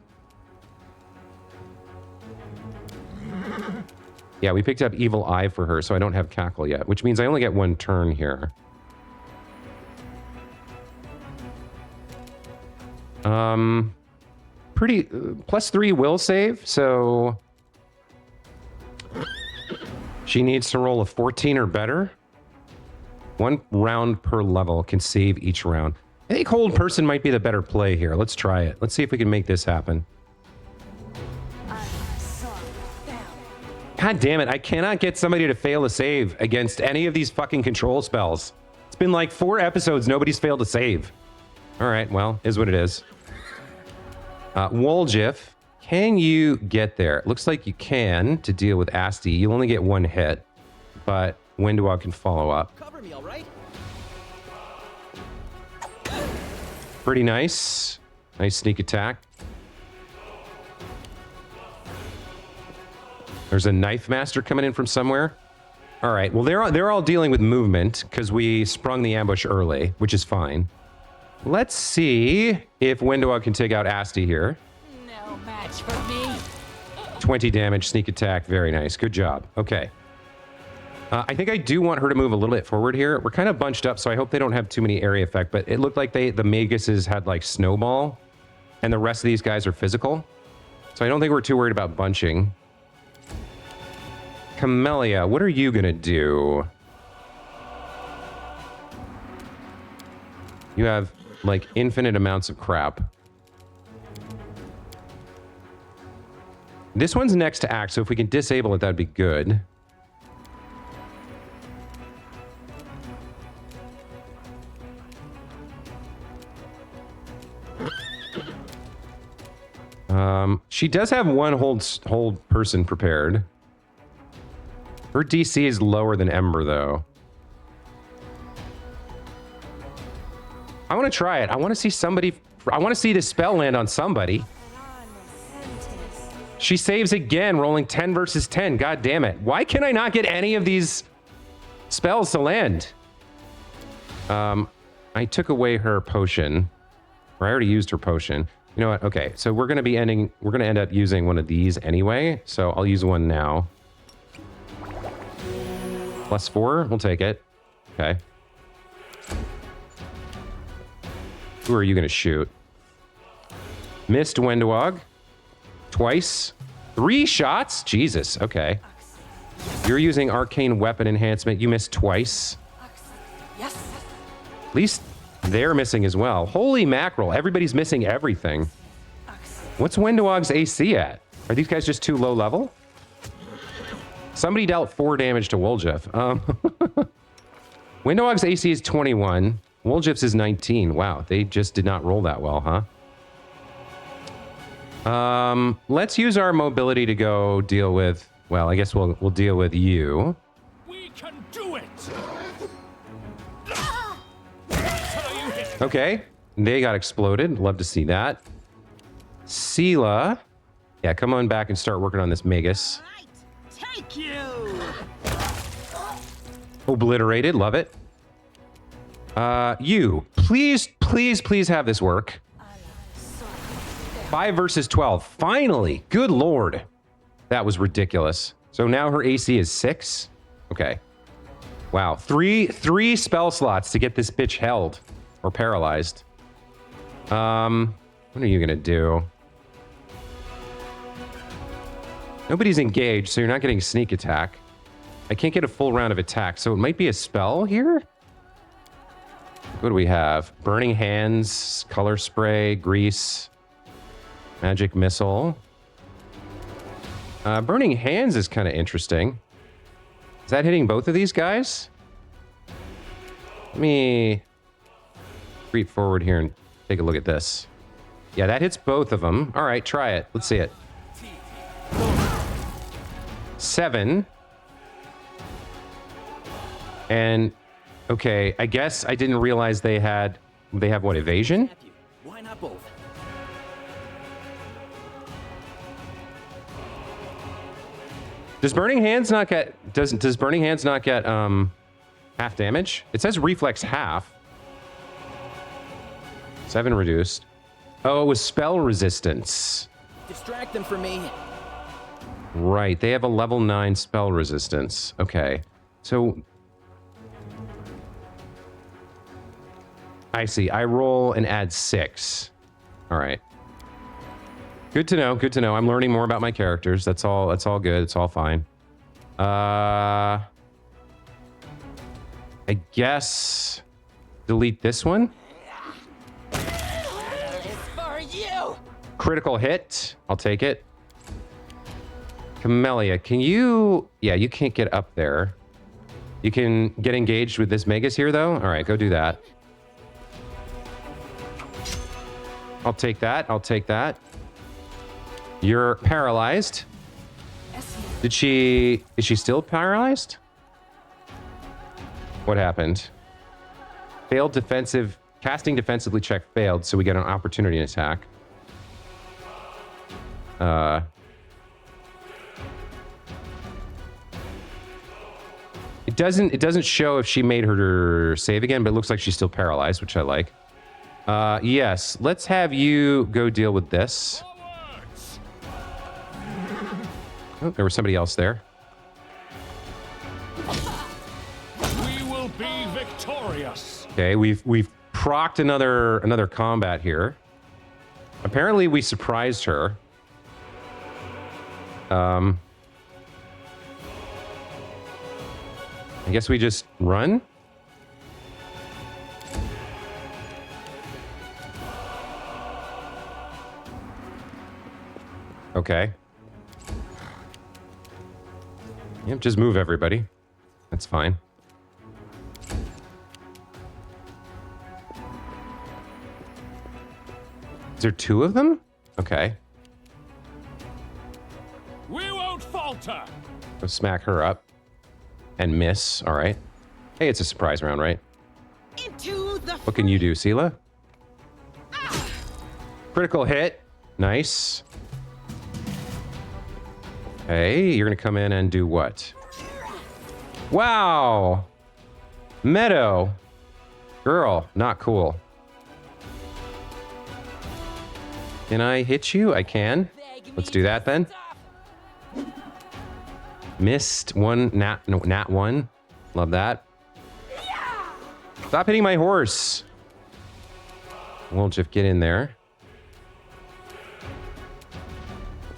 Yeah, we picked up evil eye for her, so I don't have Cackle yet, which means I only get one turn here. Pretty, +3 will save, so she needs to roll a 14 or better. 1 round per level can save each round. I think hold person might be the better play here. Let's try it. Let's see if we can make this happen. God damn it. I cannot get somebody to fail a save against any of these fucking control spells. It's been like 4 episodes. Nobody's failed to save. All right, well, is what it is. Woljif, can you get there? Looks like you can to deal with Asti. You'll only get 1 hit, but Windwog can follow up. Cover me, all right? Pretty nice. Nice sneak attack. There's a Knife Master coming in from somewhere. All right, well, they're all dealing with movement because we sprung the ambush early, which is fine. Let's see if Windwog can take out Asti here. No match for me. 20 damage, sneak attack. Very nice. Good job. Okay. I think I do want her to move a little bit forward here. We're kind of bunched up, so I hope they don't have too many area effect, but it looked like the Maguses had like snowball, and the rest of these guys are physical. So I don't think we're too worried about bunching. Camellia, what are you going to do? You have like infinite amounts of crap. This one's next to act, so if we can disable it, that'd be good. She does have 1 hold person prepared. Her DC is lower than Ember, though. I want to try it. I want to see somebody... I want to see this spell land on somebody. She saves again, rolling 10 versus 10. God damn it. Why can I not get any of these spells to land? I took away her potion. Or I already used her potion. You know what? Okay, so we're going to end up using one of these anyway. So I'll use one now. +4, we'll take it. Okay. Who are you going to shoot? Missed Windwog. Twice. 3 shots? Jesus, okay. You're using arcane weapon enhancement. You missed twice. Yes. At least they're missing as well. Holy mackerel, everybody's missing everything. What's Windwog's AC at? Are these guys just too low level? Somebody dealt 4 damage to Woljif. Windwog's AC is 21. Woljif's is 19. Wow, they just did not roll that well, huh? Let's use our mobility to go deal with... Well, I guess we'll deal with you. We can do it. Okay, they got exploded. Love to see that. Sela. Yeah, come on back and start working on this Magus. Take you! Obliterated. Love it. You. Please, please, please have this work. 5 versus 12. Finally. Good lord. That was ridiculous. So now her AC is 6. Okay. Wow. Three spell slots to get this bitch held or paralyzed. What are you gonna do? Nobody's engaged, so you're not getting sneak attack. I can't get a full round of attack, so it might be a spell here? What do we have? Burning Hands, Color Spray, Grease, Magic Missile. Burning Hands is kind of interesting. Is that hitting both of these guys? Let me creep forward here and take a look at this. Yeah, that hits both of them. All right, try it. Let's see it. 7. And okay, I guess I didn't realize they have what, evasion? Why not both? Does Burning Hands not get does Burning Hands not get half damage? It says reflex half. 7 reduced. Oh, it was spell resistance. Distract them from me. Right, they have a level 9 spell resistance. Okay. So I see. I roll and add 6. All right. Good to know. Good to know. I'm learning more about my characters. That's all. That's all good. It's all fine. I guess delete this one. It's for you. Critical hit. I'll take it. Camellia, can you... Yeah, you can't get up there. You can get engaged with this Magus here, though. All right, go do that. I'll take that. I'll take that. You're paralyzed. Is she still paralyzed? What happened? Failed defensive, casting defensively check failed, so we get an opportunity attack. It doesn't show if she made her save again, but it looks like she's still paralyzed, which I like. Yes, let's have you go deal with this. Oh, there was somebody else there. We will be victorious. Okay, we've procced another combat here. Apparently, we surprised her. I guess we just run. Okay. Yep, just move everybody. That's fine. Is there two of them? Okay. We won't falter. Go smack her up. And miss. All right. Hey, it's a surprise round, right? Into the What can you do, Sela? Critical hit. Nice. Hey, you're going to come in and do what? Wow. Meadow. Girl, not cool. Can I hit you? I can. Let's do that then. Missed one, nat one. Love that. Stop hitting my horse. We'll just get in there.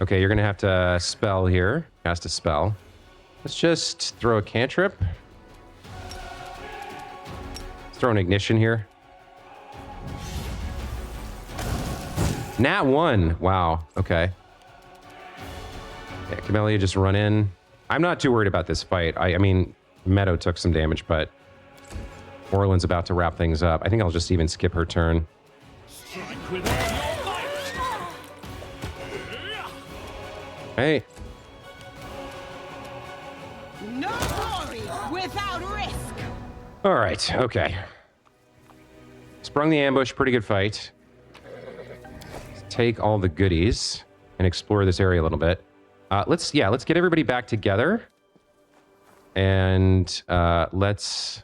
Okay, you're gonna have to spell here. Cast a spell. Let's just throw a cantrip. Let's throw an ignition here. Nat 1. Wow. Okay. Yeah, Camellia just run in. I'm not too worried about this fight. I mean, Meadow took some damage, but Orlan's about to wrap things up. I think I'll just even skip her turn. Strike with all your might. Hey. no glory without risk. All right. Okay. Sprung the ambush. Pretty good fight. Let's take all the goodies and explore this area a little bit. Let's get everybody back together. And let's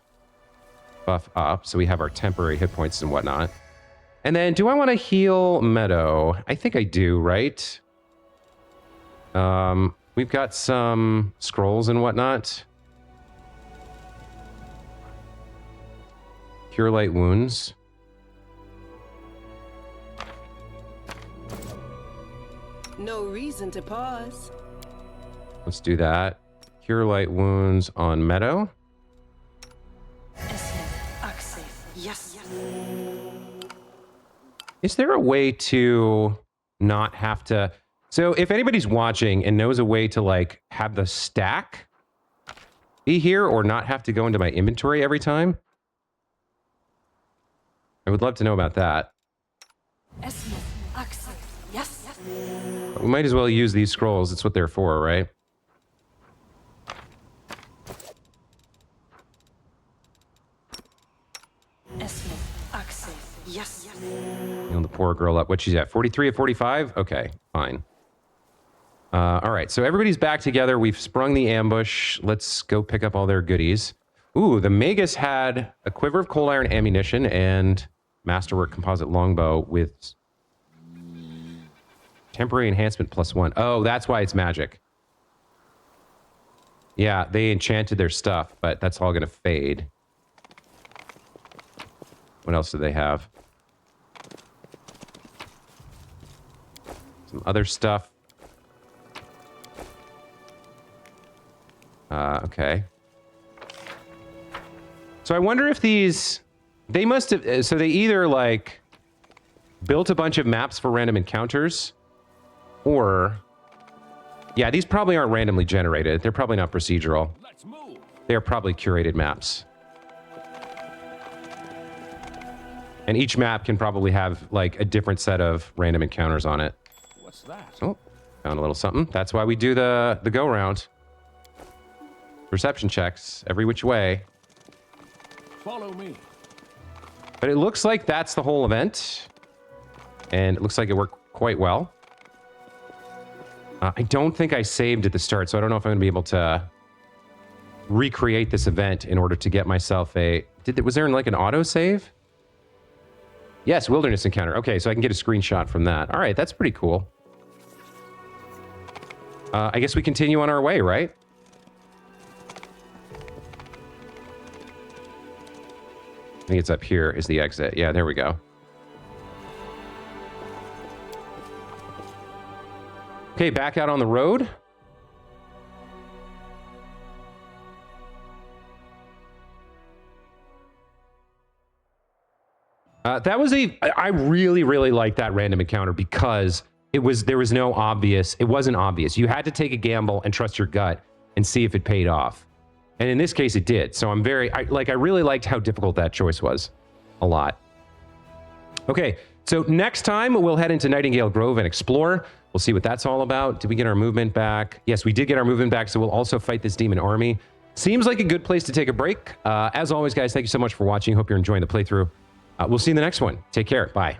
buff up so we have our temporary hit points and whatnot. And then do I want to heal Meadow? I think I do, right? We've got some scrolls and whatnot. Cure light wounds. No reason to pause. Let's do that. Cure light wounds on Meadow. Yes. Is there a way to not have to... So if anybody's watching and knows a way to like have the stack be here or not have to go into my inventory every time, I would love to know about that. Yes. But we might as well use these scrolls. It's what they're for, right? Yes. Heal the poor girl up. What she's at? 43 of 45? Okay, fine. All right, so everybody's back together. We've sprung the ambush. Let's go pick up all their goodies. Ooh, the Magus had a quiver of cold iron ammunition and masterwork composite longbow with temporary enhancement +1. Oh, that's why it's magic. Yeah, they enchanted their stuff, but that's all going to fade. What else do they have? Some other stuff. Okay. So I wonder if these... They must have... So they either, like, built a bunch of maps for random encounters, or... Yeah, these probably aren't randomly generated. They're probably not procedural. Let's move. They are probably curated maps. And each map can probably have like a different set of random encounters on it. What's that? Oh, found a little something. That's why we do the go round. Perception checks every which way. Follow me. But it looks like that's the whole event. And it looks like it worked quite well. I don't think I saved at the start, so I don't know if I'm going to be able to recreate this event in order to get myself a... Was there like an autosave? Yes, wilderness encounter. Okay, so I can get a screenshot from that. All right, that's pretty cool. I guess we continue on our way, right? I think it's up here is the exit. Yeah, there we go. Okay, back out on the road. That was I really, really liked that random encounter because there was no obvious, it wasn't obvious. You had to take a gamble and trust your gut and see if it paid off. And in this case, it did. So I'm I really liked how difficult that choice was. A lot. Okay, so next time we'll head into Nightingale Grove and explore. We'll see what that's all about. Did we get our movement back? Yes, we did get our movement back, so we'll also fight this demon army. Seems like a good place to take a break. As always, guys, thank you so much for watching. Hope you're enjoying the playthrough. We'll see you in the next one. Take care. Bye.